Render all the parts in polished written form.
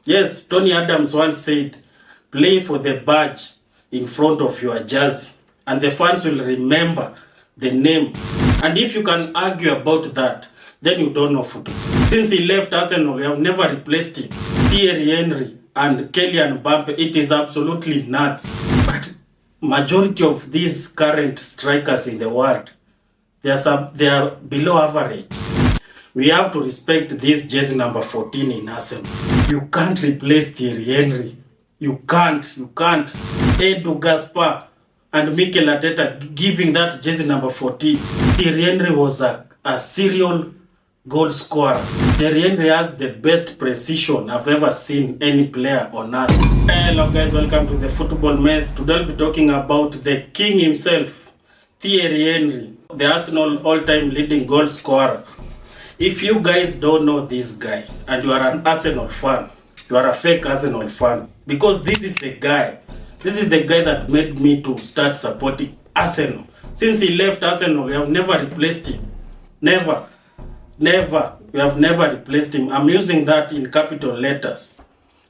Yes, Tony Adams once said, play for the badge in front of your jersey, and the fans will remember the name. And if you can argue about that, then you don't know football. Since he left Arsenal, we have never replaced him. Thierry Henry and Kylian Mbappe, it is absolutely nuts. But majority of these current strikers in the world, they are below average. We have to respect this jersey number 14 in Arsenal. You can't replace Thierry Henry. You can't. Edu Gaspar and Mikel Arteta giving that jersey number 14. Thierry Henry was a serial goal scorer. Thierry Henry has the best precision I've ever seen any player on earth. Hello guys, welcome to the FOOTBALL-MACE. Today I'll be talking about the king himself, Thierry Henry, the Arsenal all-time leading goal scorer. If you guys don't know this guy and you are an Arsenal fan, you are a fake Arsenal fan, because this is the guy. This is the guy that made me to start supporting Arsenal. Since he left Arsenal, we have never replaced him. Never. We have never replaced him. I'm using that in capital letters.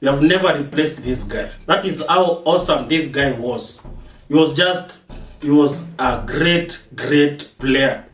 We have never replaced this guy. That is how awesome this guy was. He was a great player.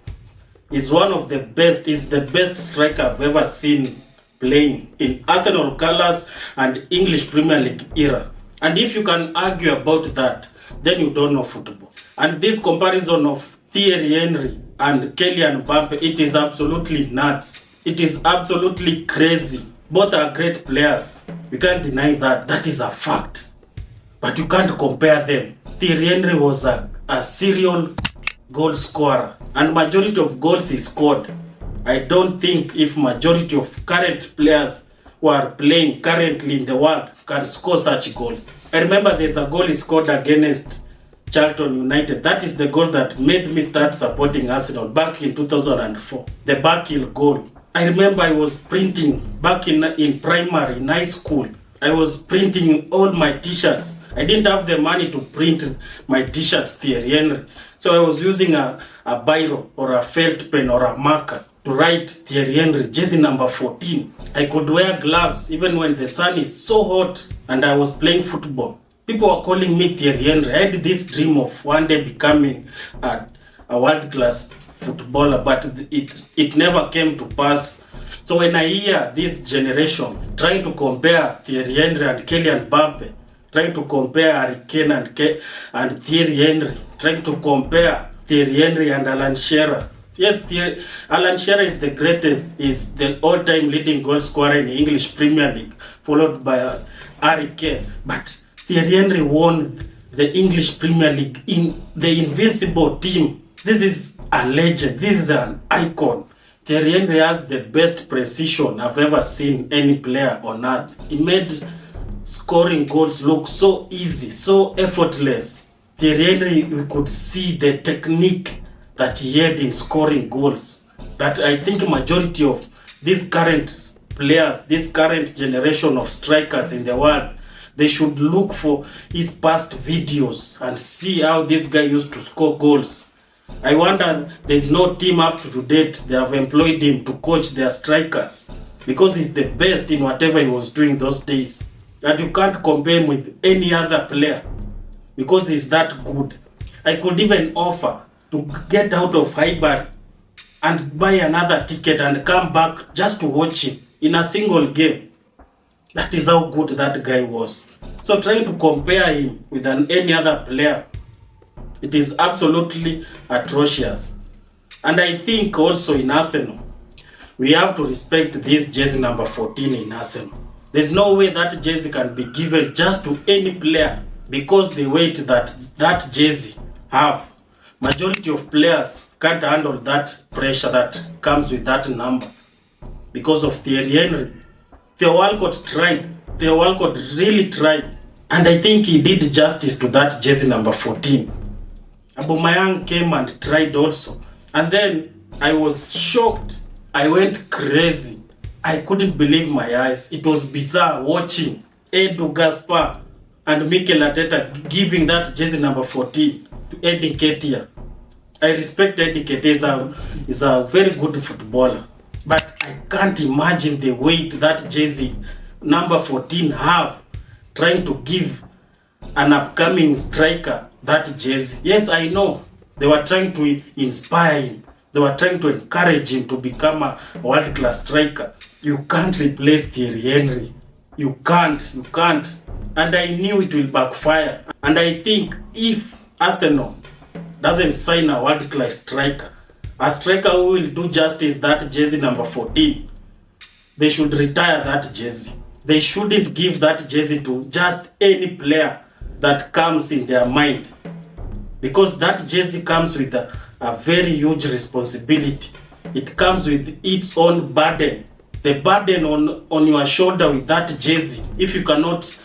He's one of the best. He's the best striker I've ever seen playing in Arsenal colors and English Premier League era. And if you can argue about that, then you don't know football. And this comparison of Thierry Henry and Kylian Mbappe, it is absolutely nuts. It is absolutely crazy. Both are great players. We can't deny that. That is a fact. But you can't compare them. Thierry Henry was a serial goal scorer, and majority of goals he scored. I don't think if majority of current players who are playing currently in the world can score such goals. I remember there's a goal he scored against Charlton United. That is the goal that made me start supporting Arsenal back in 2004. The backheel goal. I remember I was printing back in primary, in high school. I was printing all my t-shirts. I didn't have the money to print my t-shirts, Thierry Henry. So I was using a biro or a felt pen or a marker to write Thierry Henry, jersey number 14. I could wear gloves even when the sun is so hot and I was playing football. People were calling me Thierry Henry. I had this dream of one day becoming a world-class footballer, but it never came to pass. So when I hear this generation trying to compare Thierry Henry and Kylian Mbappe, trying to compare Harry Kane and Thierry Henry, trying to compare Thierry Henry and Alan Shearer. Yes, Alan Shearer is the greatest, is the all-time leading goal scorer in the English Premier League, followed by Harry Kane. But Thierry Henry won the English Premier League in the invincible team. This is a legend. This is an icon. Thierry Henry has the best precision I've ever seen any player on earth. He made scoring goals look so easy, so effortless. Thierry Henry, we could see the technique that he had in scoring goals. That I think majority of these current players, this current generation of strikers in the world, they should look for his past videos and see how this guy used to score goals. I wonder there's no team up to date they have employed him to coach their strikers, because he's the best in whatever he was doing those days. And you can't compare him with any other player because he's that good. I could even offer to get out of Highbury and buy another ticket and come back just to watch him in a single game. That is how good that guy was. So trying to compare him with any other player, it is absolutely atrocious. And I think also in Arsenal, we have to respect this jersey number 14 in Arsenal. There's no way that jersey can be given just to any player because the weight that jersey have. Majority of players can't handle that pressure that comes with that number because of Thierry Henry. Theo Walcott tried. Theo Walcott really tried. And I think he did justice to that jersey number 14. Aubameyang came and tried also. And then I was shocked. I went crazy. I couldn't believe my eyes. It was bizarre watching Edu Gaspar and Mikel Arteta giving that jersey number 14 to Eddie Nketiah. I respect Eddie Nketiah. He's a very good footballer. But I can't imagine the weight that jersey number 14 have trying to give an upcoming striker that jersey? Yes, I know they were trying to inspire him. They were trying to encourage him to become a world-class striker. You can't replace Thierry Henry. You can't. And I knew it will backfire. And I think if Arsenal doesn't sign a world-class striker, a striker who will do justice that jersey number 14, they should retire that jersey. They shouldn't give that jersey to just any player that comes in their mind, because that jersey comes with a very huge responsibility. It comes with its own burden. The burden on your shoulder with that jersey. If you cannot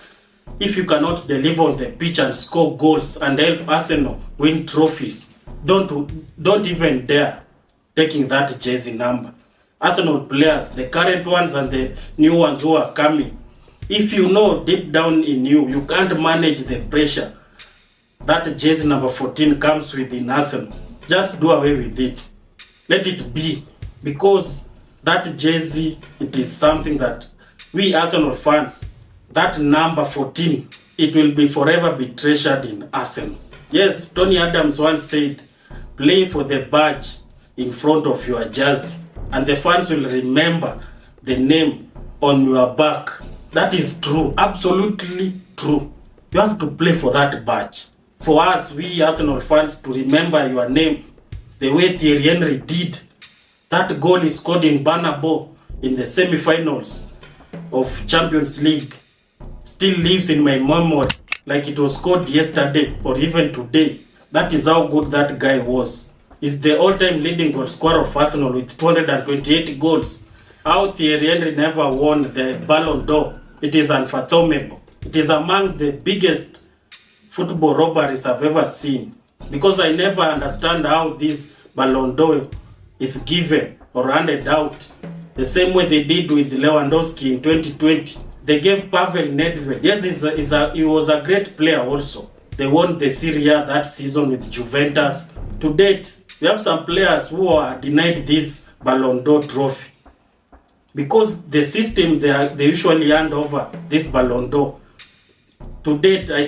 deliver on the pitch and score goals and help Arsenal win trophies, don't even dare taking that jersey number. Arsenal players, the current ones and the new ones who are coming, if you know deep down in you can't manage the pressure that jersey number 14 comes with in Arsenal, just do away with it. Let it be, because that jersey, it is something that we Arsenal fans, that number 14, it will be forever be treasured in Arsenal. Yes, Tony Adams once said, play for the badge in front of your jersey, and the fans will remember the name on your back. That is true, absolutely true. You have to play for that badge. For us, we Arsenal fans, to remember your name the way Thierry Henry did. That goal he scored in Bernabeu in the semi-finals of Champions League still lives in my memory like it was scored yesterday or even today. That is how good that guy was. He's the all-time leading goal scorer of Arsenal with 228 goals. How Thierry Henry never won the Ballon d'Or, it is unfathomable. It is among the biggest football robberies I've ever seen, because I never understand how this Ballon d'Or is given or handed out the same way they did with Lewandowski in 2020. They gave Pavel Nedved. Yes, he was a great player also. They won the Serie A that season with Juventus. To date, we have some players who are denied this Ballon d'Or trophy because the system they usually hand over this Ballon d'Or. To date, I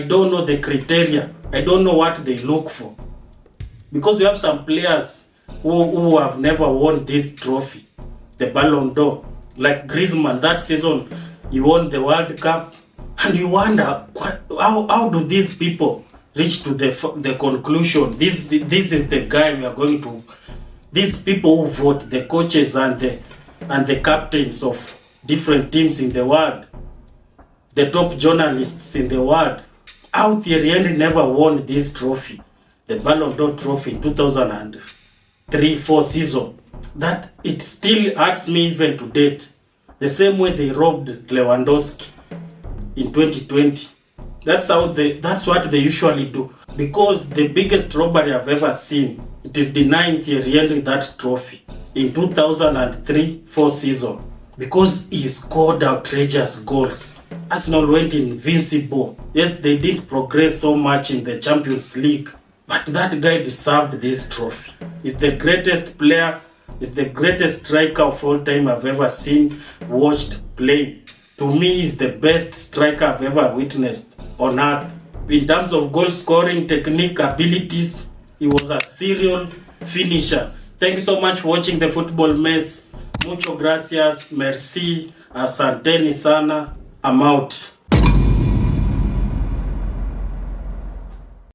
don't know the criteria. I don't know what they look for, because we have some players who have never won this trophy, the Ballon d'Or. Like Griezmann, that season he won the World Cup, and you wonder how do these people reach to the conclusion this is the guy we are going to. These people who vote, the coaches and the captains of different teams in the world, the top journalists in the world, how Thierry Henry never won this trophy, the Ballon d'Or trophy in 2003-04 season. That it still hurts me even to date. The same way they robbed Lewandowski in 2020. That's what they usually do. Because the biggest robbery I've ever seen, it is denying Thierry Henry that trophy in 2003-04 season, because he scored outrageous goals. Arsenal went invincible. Yes, they didn't progress so much in the Champions League, but that guy deserved this trophy. He's the greatest player, he's the greatest striker of all time I've ever seen, watched, play. To me, he's the best striker I've ever witnessed on earth. In terms of goal scoring, technique, abilities, he was a serial finisher. Thank you so much for watching the Football Mess. Mucho gracias, merci, asanteni sana, I'm out.